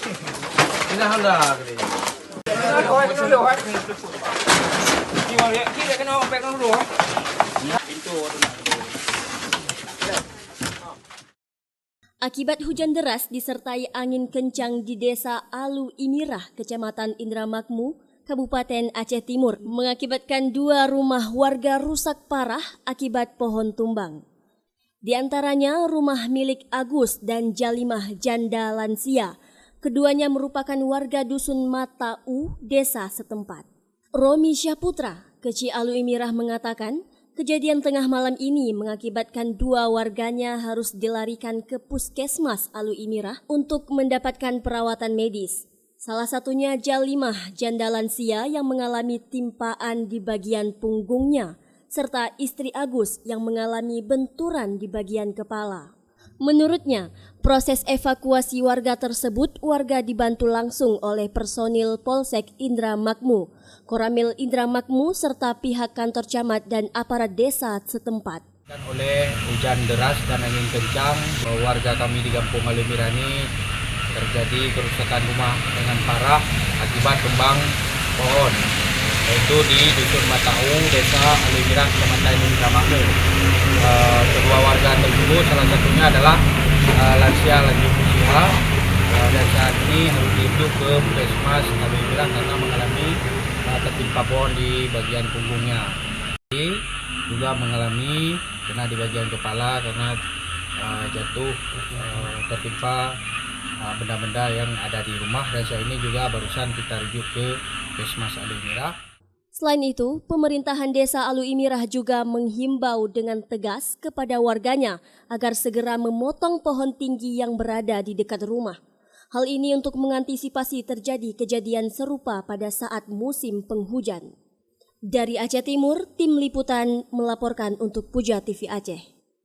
Ini hendak ni. Akibat hujan deras disertai angin kencang di Desa Alu Imirah, Kecamatan Indramakmu, Kabupaten Aceh Timur, mengakibatkan 2 rumah warga rusak parah akibat pohon tumbang. Di antaranya rumah milik Agus dan Jalimah janda lansia. Keduanya merupakan warga Dusun Matau, desa setempat. Romi Syahputra, Keci Alu Imirah mengatakan, kejadian tengah malam ini mengakibatkan 2 warganya harus dilarikan ke Puskesmas Alu Imirah untuk mendapatkan perawatan medis. Salah satunya Jalimah janda lansia yang mengalami timpaan di bagian punggungnya, serta istri Agus yang mengalami benturan di bagian kepala. Menurutnya, proses evakuasi warga tersebut warga dibantu langsung oleh personil Polsek Indramakmu, Koramil Indramakmu serta pihak kantor camat dan aparat desa setempat. Oleh hujan deras dan angin kencang, warga kami di Kampung Alu Imirah ini terjadi kerusakan rumah dengan parah akibat tumbang pohon, yaitu di Dusun Matau, Desa Alu Imirah, Kecamatan Indramakmu. Kedua warga tersebut salah satunya adalah lansia lanjut usia dan saat ini harus dirujuk ke Puskesmas Alu Imirah karena mengalami tertimpa pohon di bagian punggungnya. Juga mengalami kena di bagian kepala karena jatuh tertimpa benda-benda yang ada di rumah, dan saat ini juga barusan kita rujuk ke Puskesmas Alu Imirah. Selain itu, pemerintahan Desa Alu Imirah juga menghimbau dengan tegas kepada warganya agar segera memotong pohon tinggi yang berada di dekat rumah. Hal ini untuk mengantisipasi terjadi kejadian serupa pada saat musim penghujan. Dari Aceh Timur, tim liputan melaporkan untuk Puja TV Aceh.